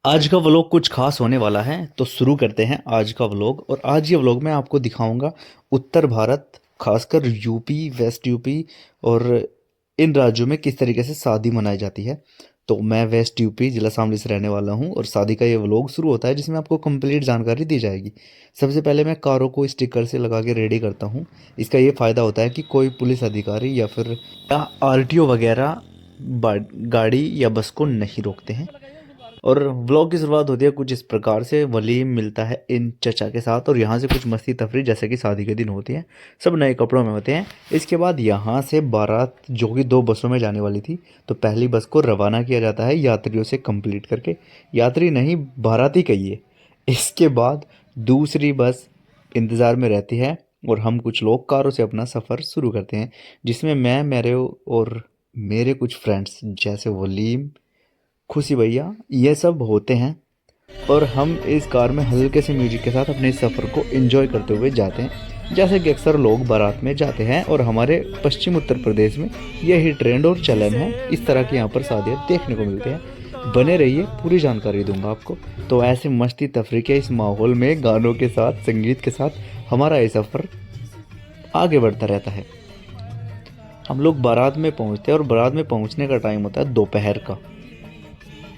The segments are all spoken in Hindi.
आज का व्लॉग कुछ खास होने वाला है तो शुरू करते हैं आज का व्लॉग। और आज ये व्लॉग मैं आपको दिखाऊंगा उत्तर भारत, खासकर यूपी, वेस्ट यूपी और इन राज्यों में किस तरीके से शादी मनाई जाती है। तो मैं वेस्ट यूपी जिला शामली से रहने वाला हूं और शादी का ये व्लॉग शुरू होता है जिसमें आपको कंप्लीट जानकारी दी जाएगी। सबसे पहले मैं कारों को स्टिकर से लगा के रेडी करता हूं। इसका ये फ़ायदा होता है कि कोई पुलिस अधिकारी या आरटीओ वगैरह गाड़ी या बस को नहीं रोकते हैं। और व्लॉग की शुरुआत होती है कुछ इस प्रकार से। वलीम मिलता है इन चचा के साथ और यहाँ से कुछ मस्ती तफरी जैसे कि शादी के दिन होती है। सब नए कपड़ों में होते हैं। इसके बाद यहाँ से बारात जो कि दो बसों में जाने वाली थी, तो पहली बस को रवाना किया जाता है यात्रियों से कंप्लीट करके। यात्री नहीं, बाराती कहिए। इसके बाद दूसरी बस इंतज़ार में रहती है और हम कुछ लोग कारों से अपना सफ़र शुरू करते हैं, जिसमें मैं, मेरे और मेरे कुछ फ्रेंड्स जैसे वलीम, खुशी भैया, ये सब होते हैं। और हम इस कार में हल्के से म्यूजिक के साथ अपने सफ़र को एंजॉय करते हुए जाते हैं, जैसे कि अक्सर लोग बारात में जाते हैं। और हमारे पश्चिम उत्तर प्रदेश में यही ट्रेंड और चलन है। इस तरह की यहाँ पर शादियाँ देखने को मिलते हैं। बने रहिए, पूरी जानकारी दूंगा आपको। तो ऐसे मस्ती तफरी के इस माहौल में गानों के साथ, संगीत के साथ हमारा ये सफ़र आगे बढ़ता रहता है। हम लोग बारात में पहुँचते हैं और बारात में पहुँचने का टाइम होता है दोपहर का।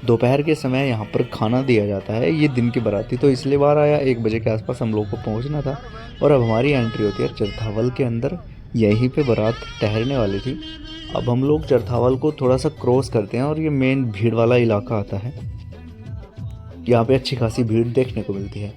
दोपहर के समय यहाँ पर खाना दिया जाता है। ये दिन की बारात थी तो इसलिए बारह या 1 बजे के आसपास हम लोग को पहुँचना था। और अब हमारी एंट्री होती है चरथावल के अंदर। यहीं पे बारात ठहरने वाली थी। अब हम लोग चरथावल को थोड़ा सा क्रॉस करते हैं और ये मेन भीड़ वाला इलाका आता है। यहाँ पे अच्छी खासी भीड़ देखने को मिलती है।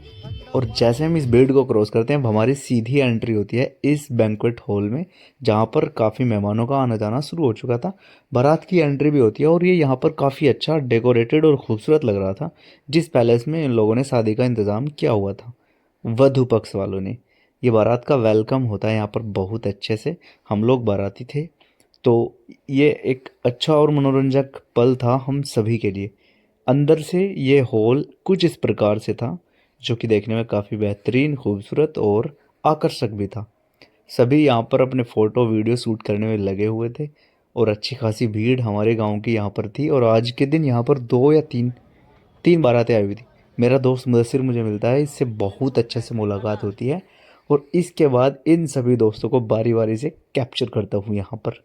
और जैसे हम इस भीड़ को क्रॉस करते हैं, अब हमारी सीधी एंट्री होती है इस बैंक्वेट हॉल में, जहाँ पर काफ़ी मेहमानों का आना जाना शुरू हो चुका था। बारात की एंट्री भी होती है और ये यहाँ पर काफ़ी अच्छा डेकोरेटेड और खूबसूरत लग रहा था, जिस पैलेस में इन लोगों ने शादी का इंतज़ाम किया हुआ था, वधु पक्ष वालों ने। ये बारात का वेलकम होता है यहाँ पर बहुत अच्छे से। हम लोग बाराती थे तो ये एक अच्छा और मनोरंजक पल था हम सभी के लिए। अंदर से ये हॉल कुछ इस प्रकार से था, जो कि देखने में काफ़ी बेहतरीन, खूबसूरत और आकर्षक भी था। सभी यहाँ पर अपने फ़ोटो वीडियो शूट करने में लगे हुए थे और अच्छी खासी भीड़ हमारे गांव की यहाँ पर थी। और आज के दिन यहाँ पर दो या तीन तीन बारातें आई हुई थी। मेरा दोस्त मुदस्सिर मुझे मिलता है, इससे बहुत अच्छे से मुलाकात होती है। और इसके बाद इन सभी दोस्तों को बारी बारी से कैप्चर करता हूँ यहाँ पर।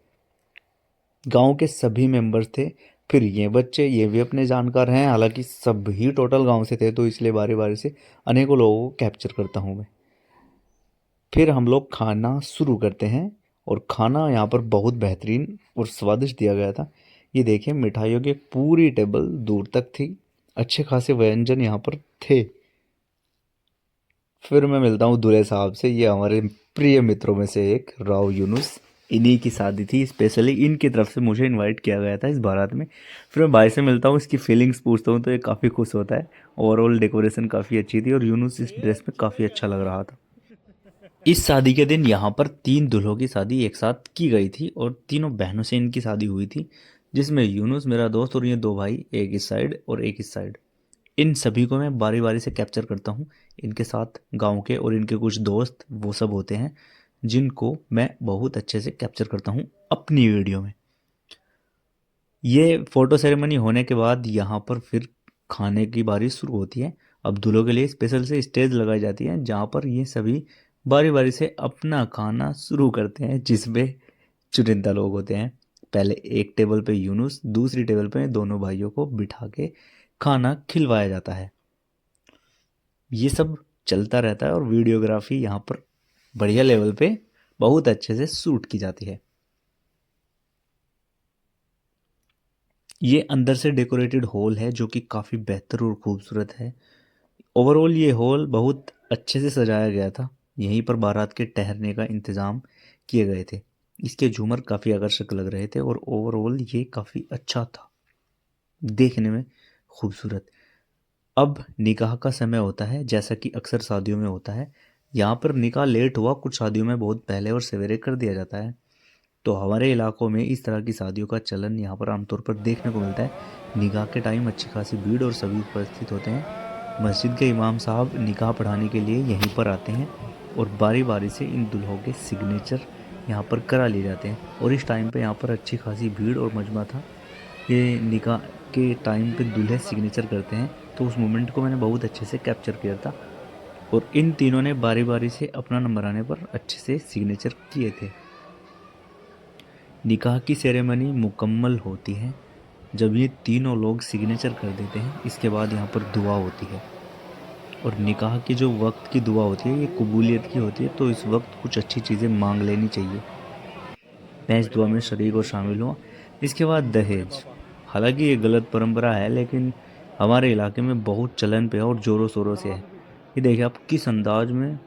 गांव के सभी मेंबर्स थे, फिर ये बच्चे, ये भी अपने जानकार हैं। हालांकि सभी टोटल गांव से थे तो इसलिए बारी बारी से अनेकों लोगों को कैप्चर करता हूँ मैं। फिर हम लोग खाना शुरू करते हैं और खाना यहाँ पर बहुत बेहतरीन और स्वादिष्ट दिया गया था। ये देखिए, मिठाइयों की एक पूरी टेबल दूर तक थी। अच्छे खासे व्यंजन यहाँ पर थे। फिर मैं मिलता हूँ दूल्हे साहब से। ये हमारे प्रिय मित्रों में से एक राव यूनुस, इन्हीं की शादी थी। स्पेशली इनकी तरफ से मुझे इनवाइट किया गया था इस बारात में। फिर मैं भाई से मिलता हूँ, इसकी फीलिंग्स पूछता हूँ तो ये काफ़ी खुश होता है। ओवरऑल डेकोरेशन काफ़ी अच्छी थी और यूनुस इस ड्रेस में काफ़ी अच्छा लग रहा था। इस शादी के दिन यहाँ पर 3 दूल्हों की शादी एक साथ की गई थी और तीनों बहनों से इनकी शादी हुई थी, जिसमें यूनुस मेरा दोस्त और ये दो भाई, एक इस साइड और एक इस साइड। इन सभी को मैं बारी बारी से कैप्चर करता हूँ। इनके साथ गांव के और इनके कुछ दोस्त वो सब होते हैं, जिनको मैं बहुत अच्छे से कैप्चर करता हूँ अपनी वीडियो में। ये फ़ोटो सेरेमनी होने के बाद यहाँ पर फिर खाने की बारी शुरू होती है। अब दूल्हों के लिए स्पेशल से स्टेज लगाई जाती है, जहाँ पर ये सभी बारी बारी से अपना खाना शुरू करते हैं, जिसमें चुनिंदा लोग होते हैं। पहले एक टेबल पे यूनुस, दूसरी टेबल पे दोनों भाइयों को बिठा के खाना खिलवाया जाता है। ये सब चलता रहता है और वीडियोग्राफी यहाँ पर बढ़िया लेवल पे बहुत अच्छे से शूट की जाती है। ये अंदर से डेकोरेटेड हॉल है जो कि काफ़ी बेहतर और खूबसूरत है। ओवरऑल ये हॉल बहुत अच्छे से सजाया गया था। यहीं पर बारात के ठहरने का इंतज़ाम किए गए थे। इसके झूमर काफ़ी आकर्षक लग रहे थे और ओवरऑल ये काफ़ी अच्छा था देखने में, खूबसूरत। अब निकाह का समय होता है, जैसा कि अक्सर शादियों में होता है। यहाँ पर निकाह लेट हुआ, कुछ शादियों में बहुत पहले और सवेरे कर दिया जाता है। तो हमारे इलाकों में इस तरह की शादियों का चलन यहाँ पर आमतौर पर देखने को मिलता है। निकाह के टाइम अच्छी खासी भीड़ और सभी उपस्थित होते हैं। मस्जिद के इमाम साहब निकाह पढ़ाने के लिए यहीं पर आते हैं और बारी बारी से इन दुल्हों के सिग्नेचर यहाँ पर करा लिए जाते हैं। और इस टाइम पे यहाँ पर अच्छी खासी भीड़ और मजमा था। ये निकाह के टाइम पे दूल्हे सिग्नेचर करते हैं, तो उस मोमेंट को मैंने बहुत अच्छे से कैप्चर किया था। और इन तीनों ने बारी बारी से अपना नंबर आने पर अच्छे से सिग्नेचर किए थे। निकाह की सेरेमनी मुकम्मल होती है जब ये तीनों लोग सिग्नेचर कर देते हैं। इसके बाद यहाँ पर दुआ होती है, और निकाह की जो वक्त की दुआ होती है ये कबूलियत की होती है, तो इस वक्त कुछ अच्छी चीज़ें मांग लेनी चाहिए। मैं इस दुआ में शरीक और शामिल हुआ। इसके बाद दहेज, हालांकि ये गलत परंपरा है, लेकिन हमारे इलाके में बहुत चलन पे है और ज़ोरों शोरों से है। ये देखिए आप किस अंदाज में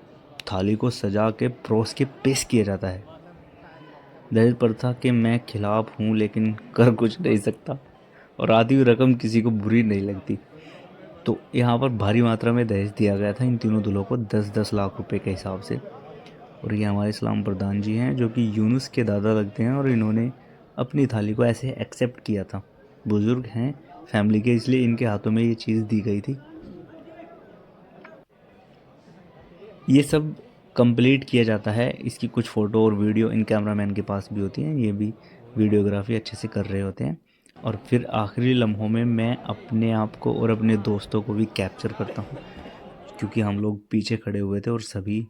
थाली को सजा के परोस के पेश किया जाता है। दहेज प्रथा के मैं खिलाफ हूँ, लेकिन कर कुछ नहीं सकता, और आधी हुई रकम किसी को बुरी नहीं लगती। तो यहाँ पर भारी मात्रा में दहेज दिया गया था इन तीनों दूल्हों को, 10-10 लाख रुपए के हिसाब से। और ये हमारे इस्लाम प्रधान जी हैं जो कि यूनुस के दादा लगते हैं, और इन्होंने अपनी थाली को ऐसे एक्सेप्ट किया था। बुज़ुर्ग हैं फैमिली के, इसलिए इनके हाथों में ये चीज़ दी गई थी। ये सब कंप्लीट किया जाता है। इसकी कुछ फ़ोटो और वीडियो इन कैमरामैन के पास भी होती हैं, ये भी वीडियोग्राफी अच्छे से कर रहे होते हैं। और फिर आखिरी लम्हों में मैं अपने आप को और अपने दोस्तों को भी कैप्चर करता हूँ, क्योंकि हम लोग पीछे खड़े हुए थे और सभी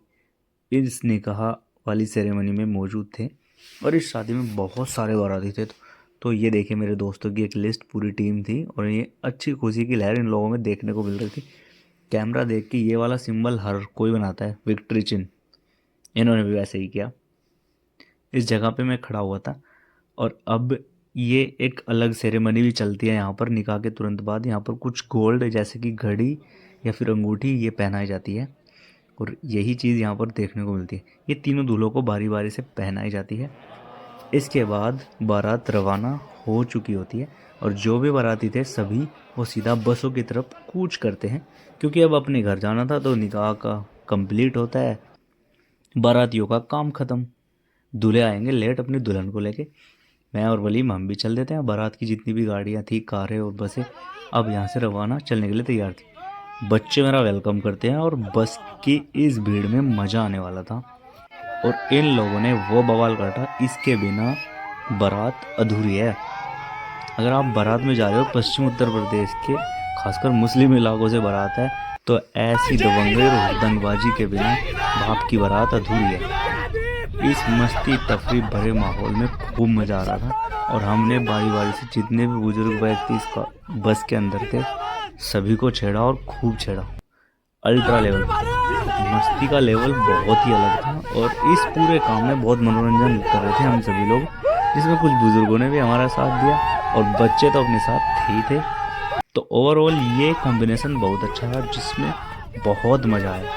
इस निकाह वाली सेरेमनी में मौजूद थे। और इस शादी में बहुत सारे बाराती थे। तो ये देखिए मेरे दोस्तों की एक लिस्ट, पूरी टीम थी, और ये अच्छी खुशी की लहर इन लोगों में देखने को मिल रही थी। कैमरा देख के ये वाला सिंबल हर कोई बनाता है, विक्ट्री चिन्ह, इन्होंने भी वैसे ही किया। इस जगह पे मैं खड़ा हुआ था। और अब ये एक अलग सेरेमनी भी चलती है यहाँ पर। निकाह के तुरंत बाद यहाँ पर कुछ गोल्ड जैसे कि घड़ी या फिर अंगूठी ये पहनाई जाती है, और यही चीज़ यहाँ पर देखने को मिलती है। ये तीनों दूल्हों को बारी बारी से पहनाई जाती है। इसके बाद बारात रवाना हो चुकी होती है, और जो भी बाराती थे सभी वो सीधा बसों की तरफ कूच करते हैं, क्योंकि अब अपने घर जाना था। तो निकाह का कंप्लीट होता है, बारातियों का काम ख़त्म, दूल्हे आएंगे लेट अपनी दुल्हन को लेके। मैं और वलीम हम भी चल देते हैं। बारात की जितनी भी गाड़ियाँ थी, कारें और बसें, अब यहाँ से रवाना चलने के लिए तैयार थी। बच्चे मेरा वेलकम करते हैं, और बस की इस भीड़ में मज़ा आने वाला था। और इन लोगों ने वो बवाल काटा, इसके बिना बारात अधूरी है। अगर आप बारात में जा रहे हो, पश्चिम उत्तर प्रदेश के खासकर मुस्लिम इलाकों से बारात है, तो ऐसी दबंगई और हुड़दंगबाजी के बिना आपकी बारात अधूरी है। इस मस्ती तफरीह भरे माहौल में खूब मज़ा आ रहा था, और हमने बारी बारी से जितने भी बुजुर्ग व्यक्ति इस बस के अंदर थे सभी को छेड़ा, और खूब छेड़ा। अल्ट्रा लेवल मस्ती का लेवल बहुत ही अलग था। और इस पूरे काम में बहुत मनोरंजन कर रहे थे हम सभी लोग, जिसमें कुछ बुजुर्गों ने भी हमारा साथ दिया, और बच्चे तो अपने साथ थे ही थे। तो ओवरऑल ये कॉम्बिनेशन बहुत अच्छा था, जिसमें बहुत मज़ा आया।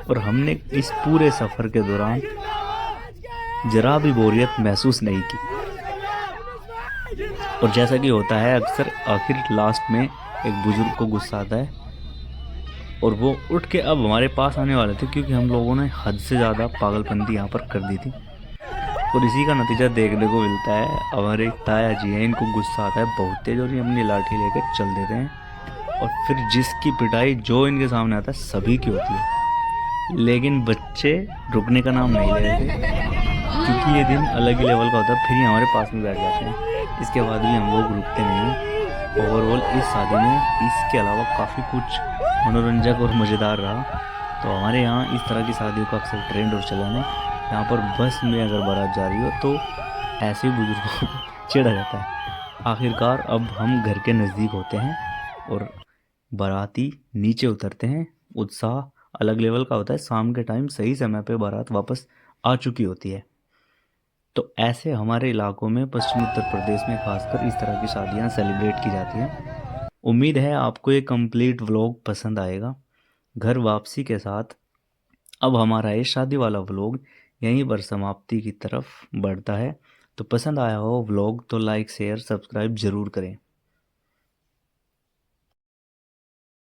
और हमने इस पूरे सफ़र के दौरान ज़रा भी बोरियत महसूस नहीं की। और जैसा कि होता है अक्सर, आखिर लास्ट में एक बुजुर्ग को गुस्सा आता है, और वो उठ के अब हमारे पास आने वाले थे, क्योंकि हम लोगों ने हद से ज़्यादा पागलपंती यहाँ पर कर दी थी। और इसी का नतीजा देखने को मिलता है। हमारे ताया जी हैं, इनको गुस्सा आता है बहुत तेज, और ये अपनी लाठी लेकर चल देते हैं। और फिर जिसकी पिटाई जो इनके सामने आता है सभी की होती है, लेकिन बच्चे रुकने का नाम नहीं ले रहे थे, क्योंकि ये दिन अलग ही लेवल का होता है। फिर ही हमारे पास में बैठ जाते हैं। इसके बाद भी हम लोग रुकते नहीं। ओवरऑल इस शादी में इसके अलावा काफ़ी कुछ मनोरंजक और मज़ेदार रहा। तो हमारे यहाँ इस तरह की शादियों का अक्सर ट्रेंड और चलन है। यहाँ पर बस में अगर बारात जा रही हो तो ऐसे ही बुजुर्गों को छेड़ा जाता है। आखिरकार अब हम घर के नज़दीक होते हैं, और बाराती नीचे उतरते हैं। उत्साह अलग लेवल का होता है। शाम के टाइम सही समय पे बारात वापस आ चुकी होती है। तो ऐसे हमारे इलाकों में, पश्चिमी उत्तर प्रदेश में खासकर, इस तरह की शादियाँ सेलिब्रेट की जाती हैं। उम्मीद है आपको ये कंप्लीट व्लॉग पसंद आएगा। घर वापसी के साथ अब हमारा ये शादी वाला व्लॉग यहीं पर समाप्ति की तरफ बढ़ता है। तो पसंद आया हो व्लॉग तो लाइक शेयर सब्सक्राइब ज़रूर करें।